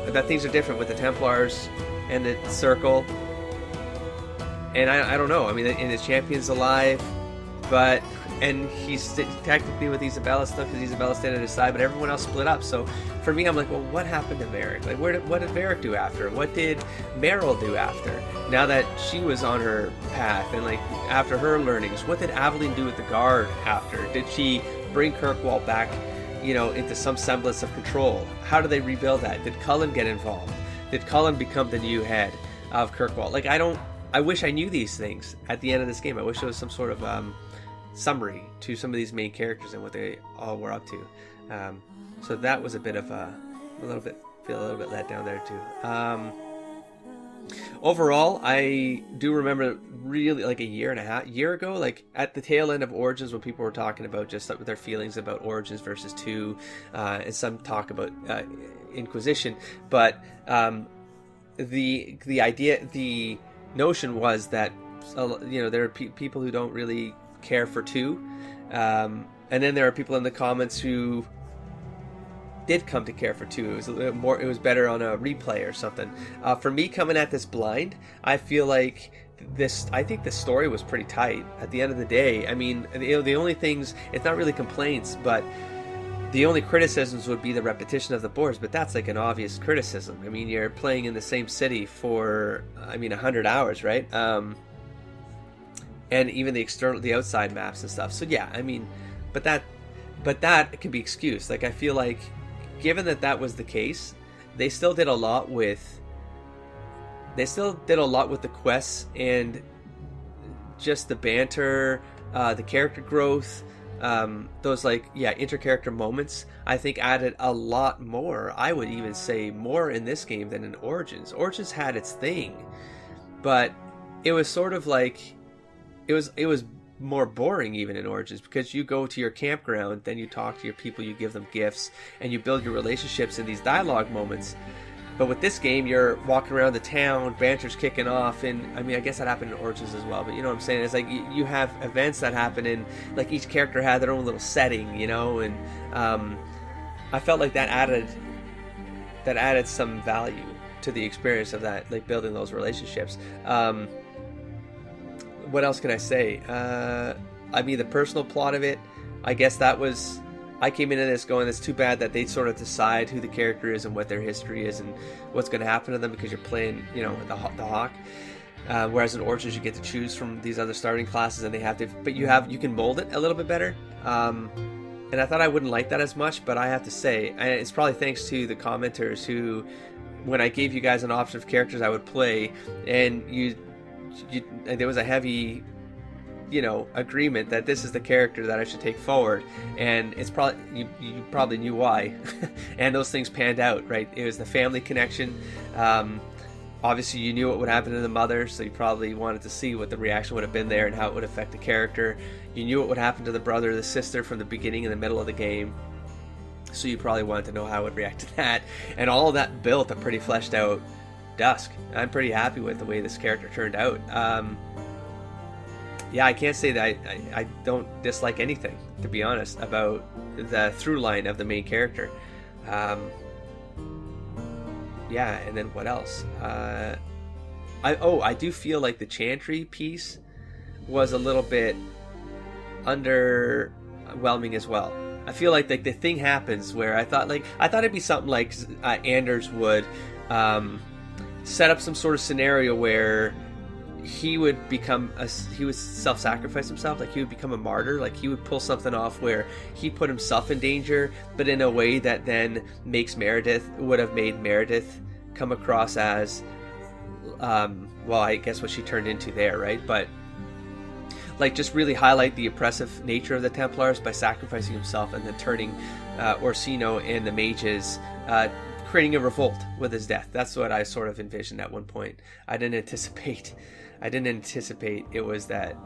that things are different with the Templars and the Circle. And I don't know. I mean, and the champion's alive, and he's technically with Isabella stuff because Isabella's standing at his side, but everyone else split up. So for me, I'm like, well, what happened to Varric? Like, what did Varric do after? What did Meryl do after? Now that she was on her path, and like after her learnings, what did Aveline do with the Guard after? Did she bring Kirkwall back, you know, into some semblance of control? How do they rebuild that? Did Cullen get involved? Did Cullen become the new head of Kirkwall? Like, I wish I knew these things at the end of this game. I wish there was some sort of summary to some of these main characters and what they all were up to. So that was a bit of a little bit let down there too. Overall, I do remember really like a year ago, like at the tail end of Origins, when people were talking about just their feelings about Origins versus 2, and some talk about Inquisition, but the idea, the notion was that, you know, there are people who don't really care for 2, and then there are people in the comments who did come to care for 2. It was a little more, it was better on a replay or something. For me, coming at this blind, I feel like I think the story was pretty tight at the end of the day. I mean, the only things, it's not really complaints, but the only criticisms would be the repetition of the boards, but that's like an obvious criticism. I mean, you're playing in the same city for, 100 hours, right? And even the outside maps and stuff. So yeah, I mean, but but that can be excused. Like, I feel like, given that that was the case, they still did a lot with the quests and just the banter, the character growth, those inter-character moments. I think added a lot more. I would even say more in this game than in Origins. Origins had its thing, but it was sort of like it was more boring even in Origins, because you go to your campground, then you talk to your people, you give them gifts, and you build your relationships in these dialogue moments. But with this game, you're walking around the town, banter's kicking off, and I mean, I guess that happened in Origins as well, but you know what I'm saying? It's like you have events that happen, and like each character had their own little setting, you know, and I felt like that added some value to the experience of that, like building those relationships. What else can I say? I mean, the personal plot of it, I guess I came into this going, it's too bad that they sort of decide who the character is and what their history is and what's going to happen to them, because you're playing, you know, the Hawk. Whereas in Origins, you get to choose from these other starting classes, and they have to, but you can mold it a little bit better. And I thought I wouldn't like that as much, but I have to say, and it's probably thanks to the commenters who, when I gave you guys an option of characters I would play, and there was a heavy, you know, agreement that this is the character that I should take forward, and it's probably you probably knew why. And those things panned out, right? It was the family connection. Obviously you knew what would happen to the mother, so you probably wanted to see what the reaction would have been there and how it would affect the character. You knew what would happen to the brother or the sister from the beginning and the middle of the game, so you probably wanted to know how it would react to that. And all of that built a pretty fleshed out Dusk. I'm pretty happy with the way this character turned out. Yeah, I can't say that I don't dislike anything, to be honest, about the through line of the main character. Yeah, and then what else? I do feel like the Chantry piece was a little bit underwhelming as well. I feel like the thing happens where I thought it'd be something like Anders would set up some sort of scenario where he would self-sacrifice himself, like he would become a martyr, like he would pull something off where he put himself in danger, but in a way that then would have made Meredith come across as well, I guess what she turned into there, right? But like just really highlight the oppressive nature of the Templars by sacrificing himself and then turning Orsino and the mages, creating a revolt with his death. That's what I sort of envisioned at one point. I didn't anticipate it was that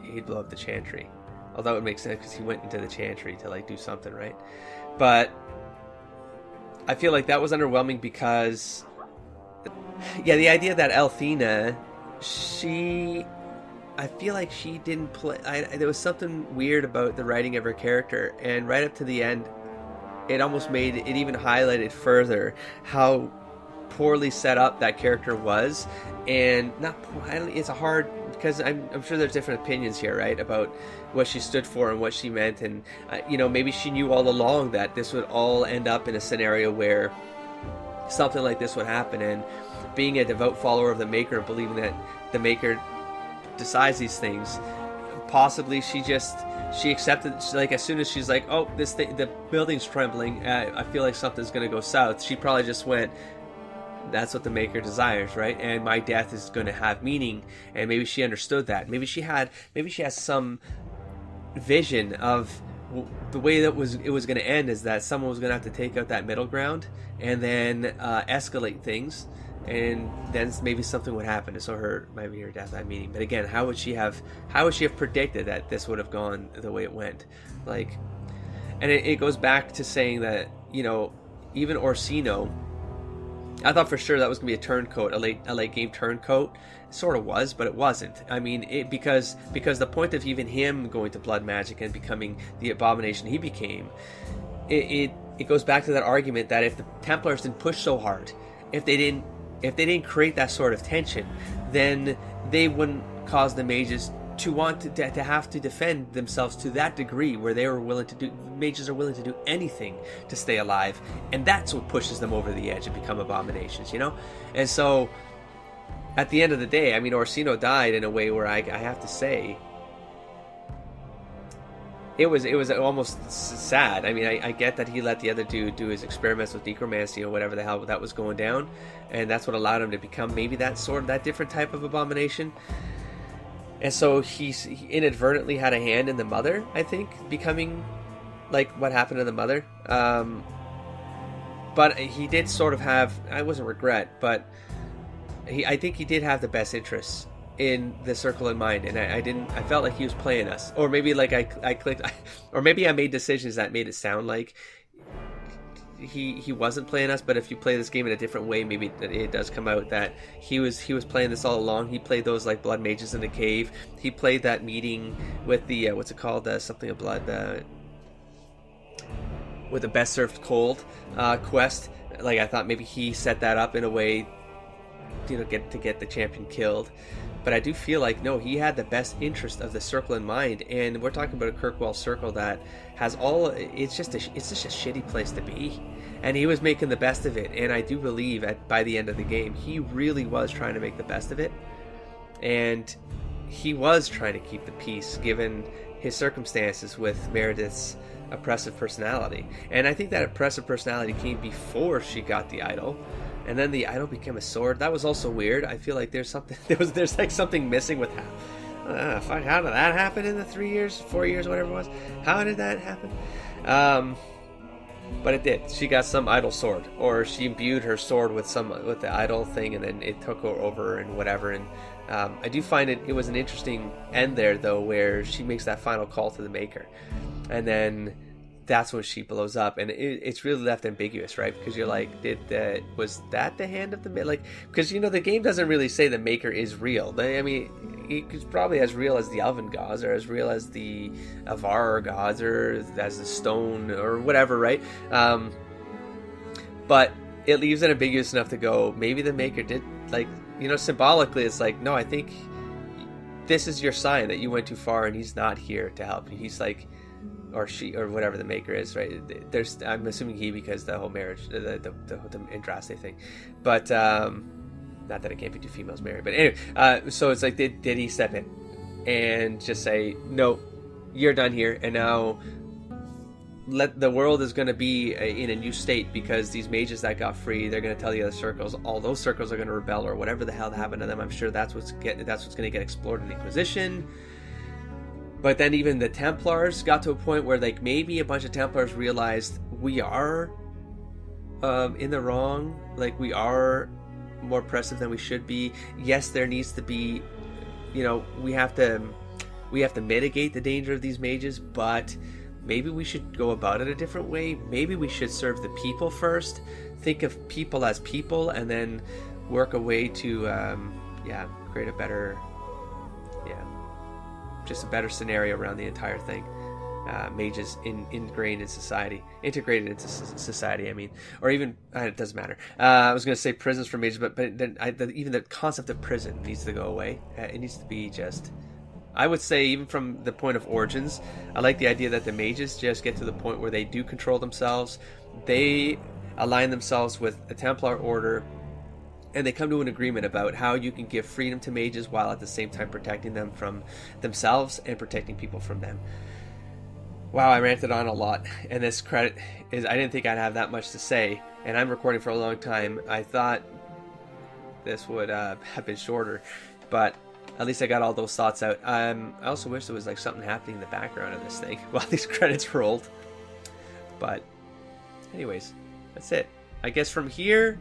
he'd blow up the Chantry. Although it makes sense because he went into the Chantry to like do something, right? But I feel like that was underwhelming because, yeah, the idea that Althena, I feel like she didn't play. There was something weird about the writing of her character, and right up to the end, it almost made it even highlighted further how poorly set up that character was. And it's a hard, because I'm sure there's different opinions here, right, about what she stood for and what she meant, and you know, maybe she knew all along that this would all end up in a scenario where something like this would happen, and being a devout follower of the Maker, believing that the Maker decides these things, possibly she accepted, like as soon as she's like, oh, the building's trembling, I feel like something's gonna go south, she probably just went, that's what the Maker desires, right? And my death is going to have meaning. And maybe she understood that. Maybe she has some vision of the way that it was going to end, is that someone was going to have to take out that middle ground and then escalate things, and then maybe something would happen. So maybe her death had meaning. But again, how would she have predicted that this would have gone the way it went? Like, and it goes back to saying that, you know, even Orsino, I thought for sure that was going to be a turncoat, a late game turncoat. It sort of was, but it wasn't. I mean, because the point of even him going to blood magic and becoming the abomination he became, it goes back to that argument that if the Templars didn't push so hard, if they didn't create that sort of tension, then they wouldn't cause the mages to want to have to defend themselves to that degree, where mages are willing to do anything to stay alive, and that's what pushes them over the edge and become abominations, you know? And so at the end of the day, I mean, Orsino died in a way where I have to say, it was almost sad. I mean, I get that he let the other dude do his experiments with necromancy or whatever the hell that was going down, and that's what allowed him to become maybe that different type of abomination. And so he inadvertently had a hand in the mother, I think, becoming like what happened to the mother. But he did sort of have, I wasn't regret, but I think he did have the best interests in the circle in mind, and I felt like he was playing us, or maybe like I clicked, or maybe I made decisions that made it sound like he wasn't playing us. But if you play this game in a different way, maybe it does come out that he was playing this all along. He played those like blood mages in the cave. He played that meeting with the what's it called, something of blood, with the best served cold quest. Like, I thought maybe he set that up in a way, you know, to get the champion killed. But I do feel like, no, he had the best interest of the circle in mind, and we're talking about a Kirkwall circle that has all. It's just a shitty place to be, and he was making the best of it. And I do believe by the end of the game, he really was trying to make the best of it, and he was trying to keep the peace given his circumstances with Meredith's oppressive personality. And I think that oppressive personality came before she got the idol. And then the idol became a sword. That was also weird. I feel like there's like something missing with fuck, how did that happen in the 4 years, whatever it was? How did that happen? But it did. She got some idol sword, or she imbued her sword with the idol thing, and then it took her over and whatever. And I do find it was an interesting end there, though, where she makes that final call to the Maker, and then that's when she blows up, and it's really left ambiguous, right? Because you're like, was that the hand of the like? Because, you know, the game doesn't really say the Maker is real. I mean, he's probably as real as the Elven gods, or as real as the Avar gods, or as the stone, or whatever, right? But it leaves it ambiguous enough to go, maybe the Maker did, like, you know, symbolically, it's like, no, I think this is your sign that you went too far, and he's not here to help you. He's like, or she, or whatever the Maker is, right? I'm assuming he, because the whole marriage, the Andraste thing, but not that it can't be two females married, but anyway, so it's like, did he step in and just say, no, you're done here, and now the world is going to be in a new state, because these mages that got free, they're going to tell the other circles, all those circles are going to rebel, or whatever the hell happened to them. I'm sure that's what's going to get explored in the Inquisition. But then even the Templars got to a point where, like, maybe a bunch of Templars realized we are in the wrong. Like, we are more oppressive than we should be. Yes, there needs to be, you know, we have to mitigate the danger of these mages, but maybe we should go about it a different way. Maybe we should serve the people first. Think of people as people, and then work a way to, create a better, just a better scenario around the entire thing. Mages integrated into society. I mean, or even it doesn't matter. I was going to say prisons for mages, but then even the concept of prison needs to go away. It needs to be just. I would say, even from the point of Origins, I like the idea that the mages just get to the point where they do control themselves. They align themselves with a Templar order, and they come to an agreement about how you can give freedom to mages while at the same time protecting them from themselves and protecting people from them. Wow, I ranted on a lot, and this credit is, I didn't think I'd have that much to say, and I'm recording for a long time. I thought this would have been shorter, but at least I got all those thoughts out. I also wish there was like something happening in the background of this thing while these credits rolled. But anyways, that's it. I guess from here,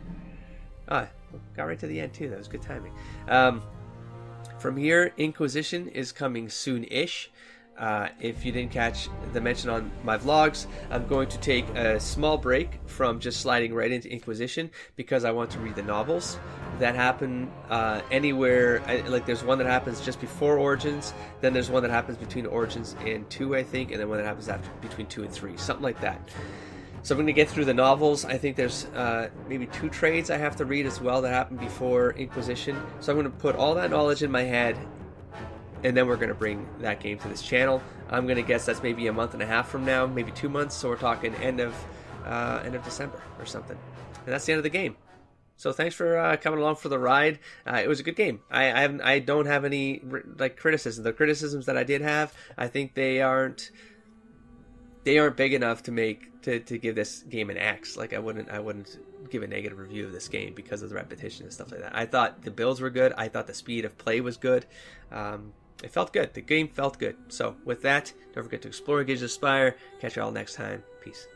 got right to the end too. That was good timing. From here, Inquisition is coming soon-ish. If you didn't catch the mention on my vlogs, I'm going to take a small break from just sliding right into Inquisition, because I want to read the novels that happen anywhere. Like, there's one that happens just before Origins, then there's one that happens between Origins and 2, I think, and then one that happens between 2 and 3, something like that. So I'm going to get through the novels. I think there's maybe 2 trades I have to read as well that happened before Inquisition. So I'm going to put all that knowledge in my head, and then we're going to bring that game to this channel. I'm going to guess that's maybe a month and a half from now, maybe 2 months. So we're talking end of December or something. And that's the end of the game. So thanks for coming along for the ride. It was a good game. I don't have any like criticism. The criticisms that I did have, I think they aren't they aren't big enough to give this game an X. Like I wouldn't give a negative review of this game because of the repetition and stuff like that. I thought the builds were good. I thought the speed of play was good. It felt good. The game felt good. So with that, don't forget to explore, engage, aspire. Catch you all next time. Peace.